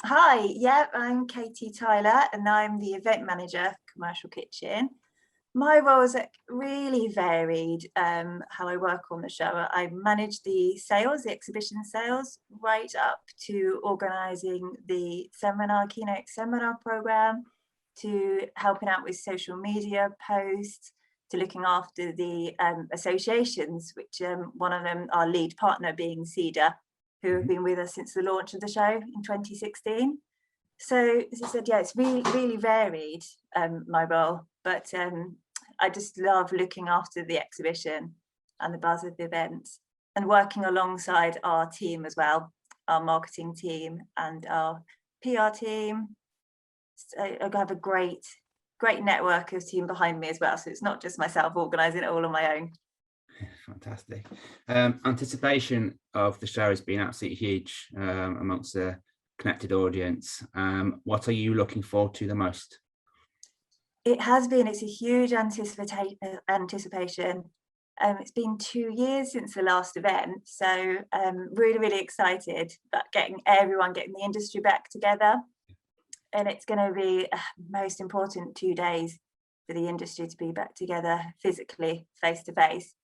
Hi, yeah, I'm Katie Tyler and I'm the event manager for Commercial Kitchen. My roles are really varied, how I work on the show. I manage the sales, the exhibition sales, right up to organising the keynote seminar programme, to helping out with social media posts, to looking after the associations, which one of them, our lead partner being CEDA, who have been with us since the launch of the show in 2016. So as I said, yeah, it's really varied, my role, but I just love looking after the exhibition and the buzz of the events and working alongside our team as well, our marketing team and our PR team. So I have a great network of team behind me as well. So it's not just myself organising it all on my own. Fantastic. Anticipation of the show has been absolutely huge amongst the connected audience. What are you looking forward to the most? It's a huge anticipation. It's been 2 years since the last event, so really excited about getting the industry back together. And it's going to be most important 2 days for the industry to be back together physically, face to face.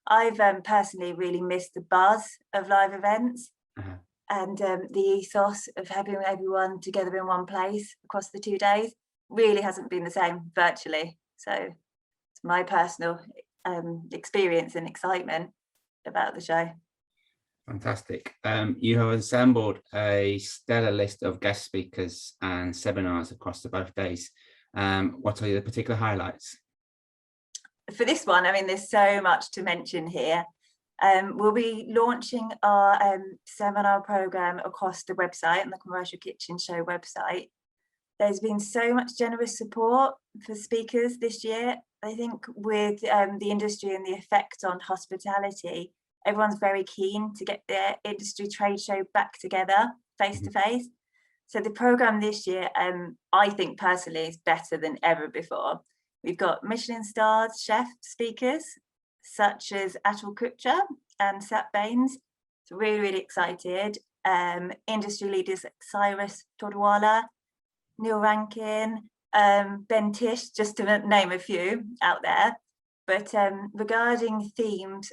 I've personally really missed the buzz of live events and the ethos of having everyone together in one place across the 2 days really hasn't been the same virtually. So it's my personal experience and excitement about the show. Fantastic. You have assembled a stellar list of guest speakers and seminars across the both days. What are the particular highlights? For this one, I mean, there's so much to mention here. We'll be launching our seminar program across the website and the Commercial Kitchen Show website. There's been so much generous support for speakers this year. I think with the industry and the effect on hospitality, everyone's very keen to get their industry trade show back together face to face. So the program this year, I think personally, is better than ever before. We've got Michelin-starred chef speakers such as Atul Kutcher and Sat Baines. So really excited. Industry leaders like Cyrus Todwala, Neil Rankin, Ben Tish, just to name a few out there. But regarding themes,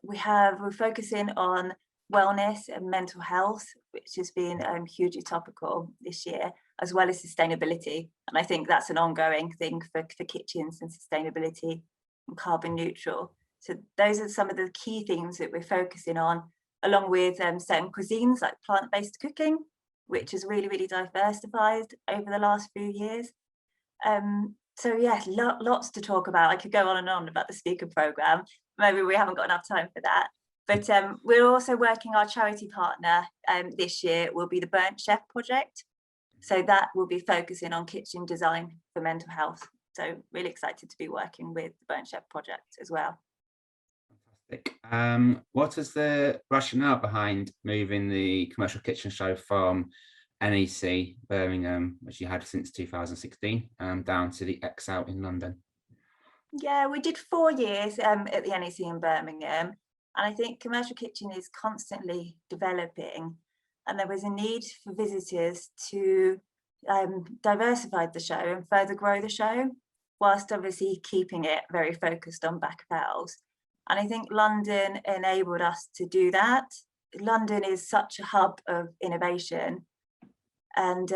we're focusing on wellness and mental health, which has been hugely topical this year, as well as sustainability. And I think that's an ongoing thing for kitchens, and sustainability and carbon neutral. So those are some of the key themes that we're focusing on, along with certain cuisines like plant-based cooking, which has really diversified over the last few years. So yes, lots to talk about. I could go on and on about the speaker program. Maybe we haven't got enough time for that. But we're also working, our charity partner this year will be the Burnt Chef project. So that will be focusing on kitchen design for mental health. So really excited to be working with the Burnt Chef project as well. Fantastic. What is the rationale behind moving the Commercial Kitchen Show from NEC Birmingham, which you had since 2016, down to the X-Out in London? Yeah, we did 4 years at the NEC in Birmingham. And I think Commercial Kitchen is constantly developing, and there was a need for visitors to diversify the show and further grow the show, whilst obviously keeping it very focused on back of house. And I think London enabled us to do that. London is such a hub of innovation, and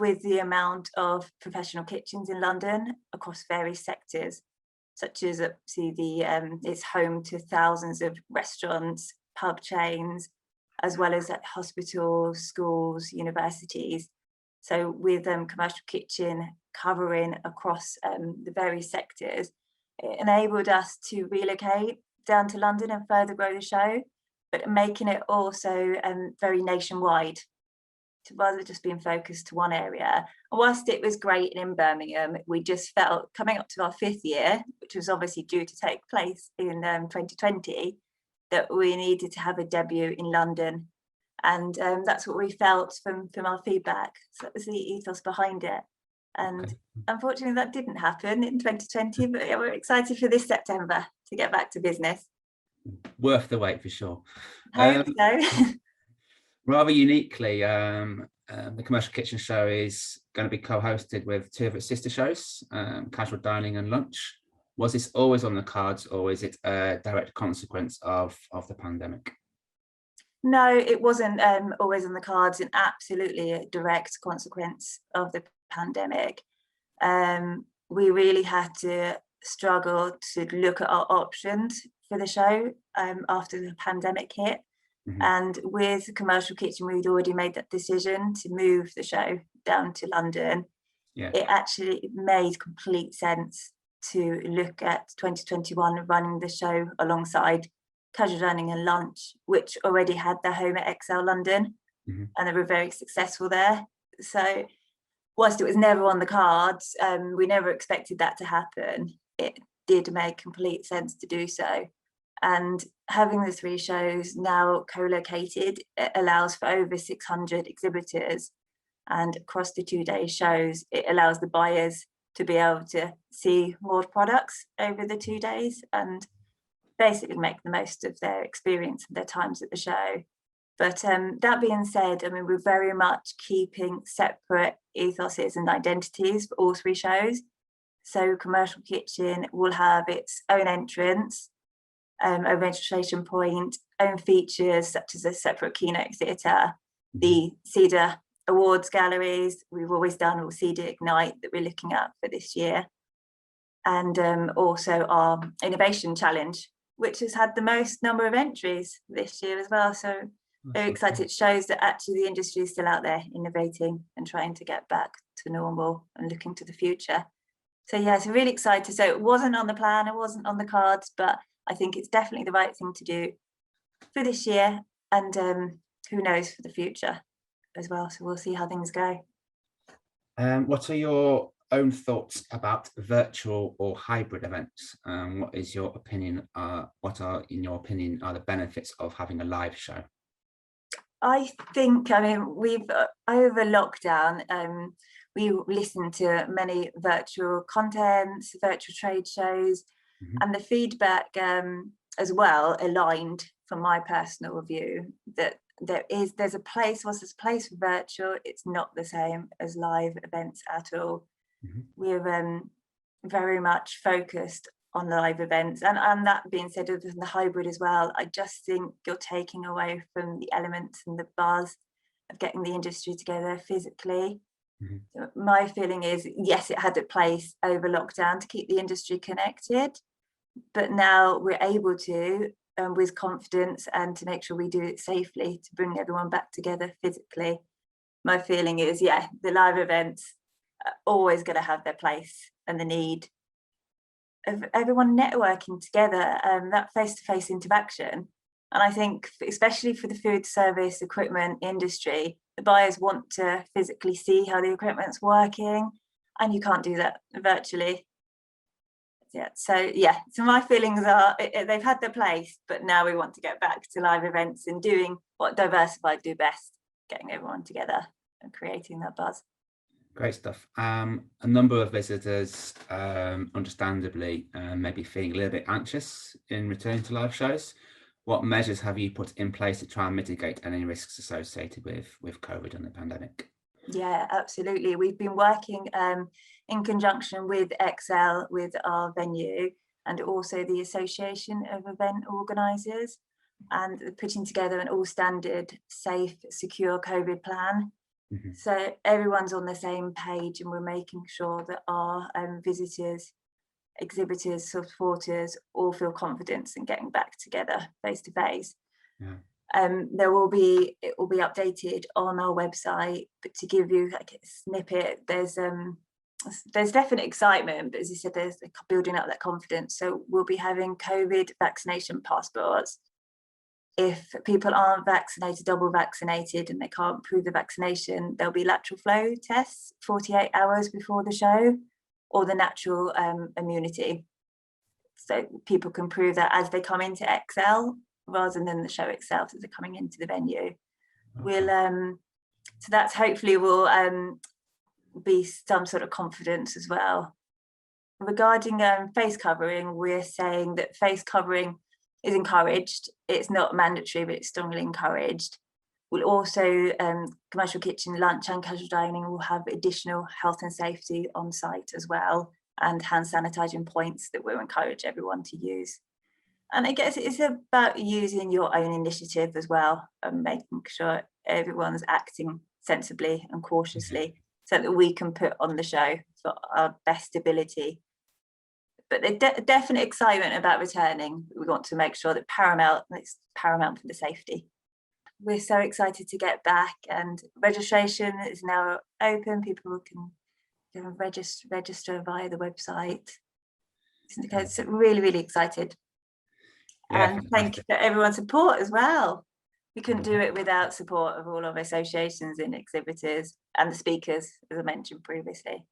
with the amount of professional kitchens in London across various sectors, such as it's home to thousands of restaurants, pub chains, as well as hospitals, schools, universities. So with Commercial Kitchen covering across the various sectors, it enabled us to relocate down to London and further grow the show, but making it also very nationwide, rather than just being focused to one area. And whilst it was great in Birmingham, we just felt, coming up to our 5th year, which was obviously due to take place in 2020, that we needed to have a debut in London. And that's what we felt from our feedback. So that was the ethos behind it. And unfortunately, that didn't happen in 2020, but yeah, we're excited for this September to get back to business. Worth the wait for sure. I hope so. Rather uniquely, The Commercial Kitchen Show is going to be co-hosted with two of its sister shows, Casual Dining and Lunch. Was this always on the cards, or is it a direct consequence of the pandemic? No, it wasn't always on the cards, and absolutely a direct consequence of the pandemic. We really had to struggle to look at our options for the show after the pandemic hit. And with Commercial Kitchen, we'd already made that decision to move the show down to London. Yeah. It actually made complete sense to look at 2021 running the show alongside Casual Dining and Lunch, which already had their home at XL London, and they were very successful there. So whilst it was never on the cards, we never expected that to happen, it did make complete sense to do so. And having the three shows now co-located, it allows for over 600 exhibitors, and across the 2-day shows, it allows the buyers to be able to see more products over the 2 days and basically make the most of their experience and their times at the show. But that being said, I mean, we're very much keeping separate ethoses and identities for all three shows. So Commercial Kitchen will have its own entrance, a registration point, own features such as a separate keynote theatre, the CEDA awards galleries. We've always done all CEDA Ignite that we're looking at for this year. And also our innovation challenge, which has had the most number of entries this year as well. So very excited. It shows that actually the industry is still out there innovating and trying to get back to normal and looking to the future. So yeah, so really excited. So it wasn't on the plan, it wasn't on the cards, but I think it's definitely the right thing to do for this year, and who knows for the future as well. So we'll see how things go. What are your own thoughts about virtual or hybrid events? What is your opinion? What are, in your opinion, are the benefits of having a live show? I think, I mean, we've over lockdown, we listened to many virtual contents, virtual trade shows, and the feedback as well aligned from my personal view that there's a place, whilst there's a place for virtual, it's not the same as live events at all. We're very much focused on the live events, and that being said, of the hybrid as well, I just think you're taking away from the elements and the buzz of getting the industry together physically. So my feeling is, yes, it had a place over lockdown to keep the industry connected, but now we're able to, with confidence, and to make sure we do it safely, to bring everyone back together physically. My feeling is, yeah, the live events are always going to have their place, and the need of everyone networking together, that face-to-face interaction. And I think, especially for the food service equipment industry, the buyers want to physically see how the equipment's working, and you can't do that virtually. Yeah, so my feelings are they've had their place, but now we want to get back to live events and doing what Diversified do best, getting everyone together and creating that buzz. Great stuff. A number of visitors, understandably, maybe feeling a little bit anxious in returning to live shows. What measures have you put in place to try and mitigate any risks associated with COVID and the pandemic? Yeah, absolutely. We've been working in conjunction with XL, with our venue, and also the Association of Event Organisers, and putting together an all standard, safe, secure COVID plan. So everyone's on the same page, and we're making sure that our visitors, exhibitors, supporters all feel confident in getting back together face to face. It will be updated on our website, but to give you like a snippet, there's definite excitement, but as you said, there's building up that confidence. So we'll be having COVID vaccination passports. If people aren't vaccinated, double vaccinated, and they can't prove the vaccination, there'll be lateral flow tests 48 hours before the show, or the natural immunity. So people can prove that as they come into XL, rather than the show itself as they're coming into the venue. We'll so that's hopefully will be some sort of confidence as well. Regarding face covering, we're saying that face covering is encouraged. It's not mandatory, but it's strongly encouraged. We'll also, commercial kitchen, lunch and casual dining will have additional health and safety on site as well, and hand sanitising points that we'll encourage everyone to use. And I guess it's about using your own initiative as well, and making sure everyone's acting sensibly and cautiously so that we can put on the show for our best ability. But the definite excitement about returning, we want to make sure that it's paramount for the safety. We're so excited to get back, and registration is now open. People can register via the website. It's really, really excited. Yeah, and thank you for everyone's support as well. We couldn't do it without support of all of our associations and exhibitors and the speakers, as I mentioned previously.